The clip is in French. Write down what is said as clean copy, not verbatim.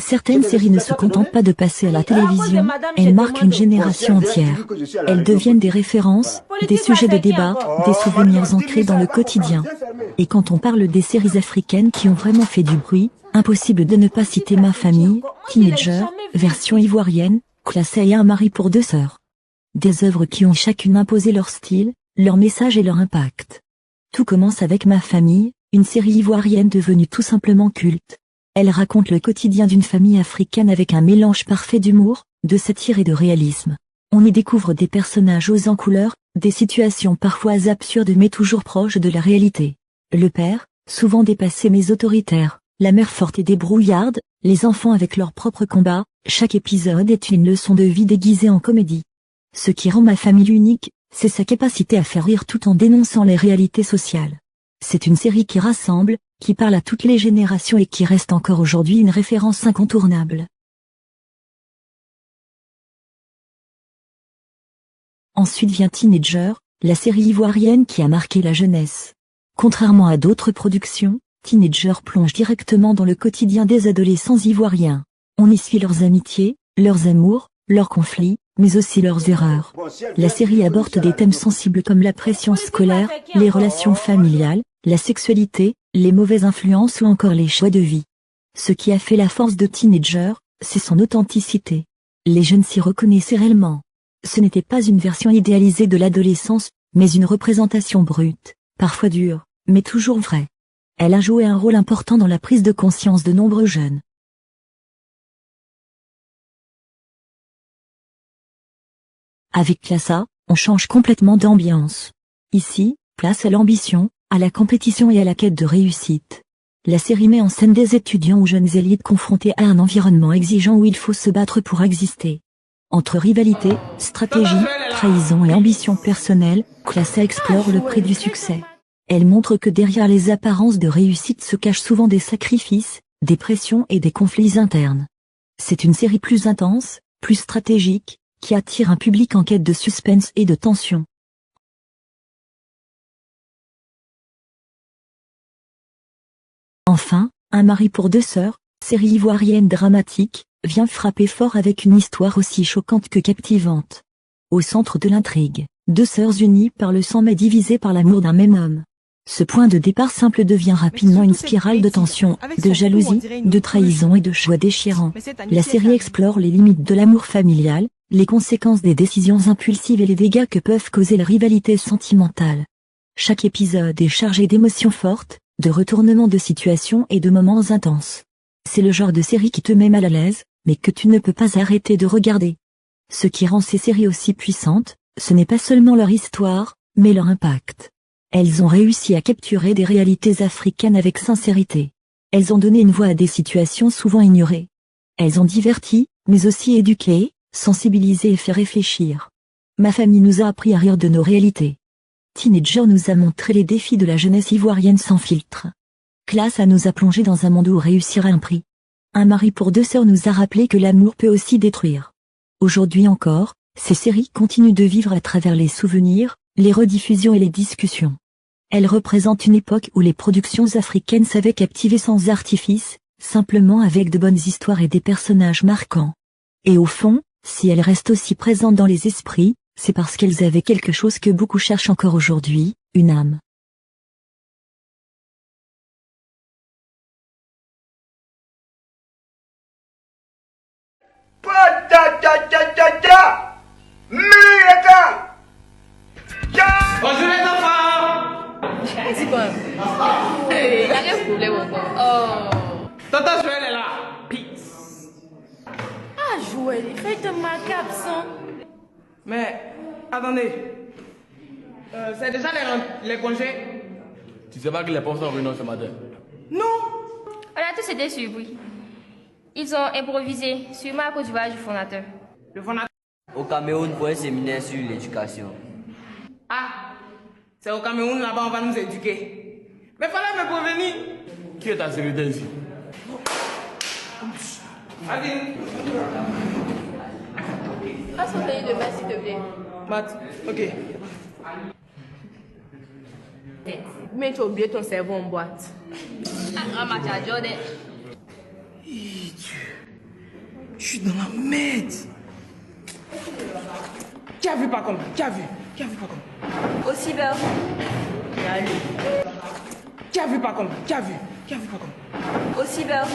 Certaines séries ne se contentent pas de passer à la télévision, elles marquent une génération entière. Elles deviennent des références, des sujets de débat, des souvenirs ancrés dans le quotidien. Et quand on parle des séries africaines qui ont vraiment fait du bruit, impossible de ne pas citer Ma famille, Teenager, version ivoirienne, Classé et Un mari pour deux sœurs. Des œuvres qui ont chacune imposé leur style, leur message et leur impact. Tout commence avec Ma famille, une série ivoirienne devenue tout simplement culte. Elle raconte le quotidien d'une famille africaine avec un mélange parfait d'humour, de satire et de réalisme. On y découvre des personnages aux en couleurs, des situations parfois absurdes mais toujours proches de la réalité. Le père, souvent dépassé mais autoritaire, la mère forte et débrouillarde, les enfants avec leurs propres combats, chaque épisode est une leçon de vie déguisée en comédie. Ce qui rend Ma famille unique, c'est sa capacité à faire rire tout en dénonçant les réalités sociales. C'est une série qui rassemble, qui parle à toutes les générations et qui reste encore aujourd'hui une référence incontournable. Ensuite vient Teenager, la série ivoirienne qui a marqué la jeunesse. Contrairement à d'autres productions, Teenager plonge directement dans le quotidien des adolescents ivoiriens. On y suit leurs amitiés, leurs amours, leurs conflits, mais aussi leurs erreurs. La série aborde des thèmes sensibles comme la pression scolaire, les relations familiales, la sexualité, les mauvaises influences ou encore les choix de vie. Ce qui a fait la force de Teenager, c'est son authenticité. Les jeunes s'y reconnaissaient réellement. Ce n'était pas une version idéalisée de l'adolescence, mais une représentation brute, parfois dure, mais toujours vraie. Elle a joué un rôle important dans la prise de conscience de nombreux jeunes. Avec Classa, on change complètement d'ambiance. Ici, place à l'ambition, à la compétition et à la quête de réussite. La série met en scène des étudiants ou jeunes élites confrontés à un environnement exigeant où il faut se battre pour exister. Entre rivalité, stratégie, trahison et ambition personnelle, Classa explore le prix du succès. Elle montre que derrière les apparences de réussite se cachent souvent des sacrifices, des pressions et des conflits internes. C'est une série plus intense, plus stratégique, qui attire un public en quête de suspense et de tension. Enfin, Un mari pour deux sœurs, série ivoirienne dramatique, vient frapper fort avec une histoire aussi choquante que captivante. Au centre de l'intrigue, deux sœurs unies par le sang mais divisées par l'amour d'un même homme. Ce point de départ simple devient rapidement une spirale de tension, de jalousie, de trahison et de choix déchirants. La série explore les limites de l'amour familial, les conséquences des décisions impulsives et les dégâts que peuvent causer les rivalités sentimentales. Chaque épisode est chargé d'émotions fortes, de retournements de situation et de moments intenses. C'est le genre de série qui te met mal à l'aise, mais que tu ne peux pas arrêter de regarder. Ce qui rend ces séries aussi puissantes, ce n'est pas seulement leur histoire, mais leur impact. Elles ont réussi à capturer des réalités africaines avec sincérité. Elles ont donné une voix à des situations souvent ignorées. Elles ont diverti, mais aussi éduqué, sensibilisé et fait réfléchir. Ma famille nous a appris à rire de nos réalités. Teenager nous a montré les défis de la jeunesse ivoirienne sans filtre. Classa nous a plongé dans un monde où réussir a un prix. Un mari pour deux sœurs nous a rappelé que l'amour peut aussi détruire. Aujourd'hui encore, ces séries continuent de vivre à travers les souvenirs, les rediffusions et les discussions. Elles représentent une époque où les productions africaines savaient captiver sans artifice, simplement avec de bonnes histoires et des personnages marquants. Et au fond, si elles restent aussi présentes dans les esprits, c'est parce qu'elles avaient quelque chose que beaucoup cherchent encore aujourd'hui, une âme. Bonjour les enfants. C'est quoi? Il n'y a rien de problème encore. Oh. Tonton Joël est là. Peace. Ah, Joël, il fait de marquer absent. Mais, attendez. C'est déjà les congés? Tu sais pas que les profs sont venus ce matin? Non. On a tous été surpris. Ils ont improvisé, sûrement à cause du voyage du fondateur. Le fondateur. Au Cameroun pour un séminaire sur l'éducation. Ah, c'est au Cameroun, là-bas, on va nous éduquer. Mais fallait me prévenir. Qui est ta secrétaire ici? Allez. Passe au pays de base, s'il te plaît. Matt, ok. Mais tu as oublié ton cerveau en boîte. Ah, Jordan. Je suis dans la merde. Qui a vu pas comme? Qui a vu? Qui a vu pas comme? Au cyber. Qui a vu pas comme? Qui a vu? Qui a vu pas comme? Au cyber.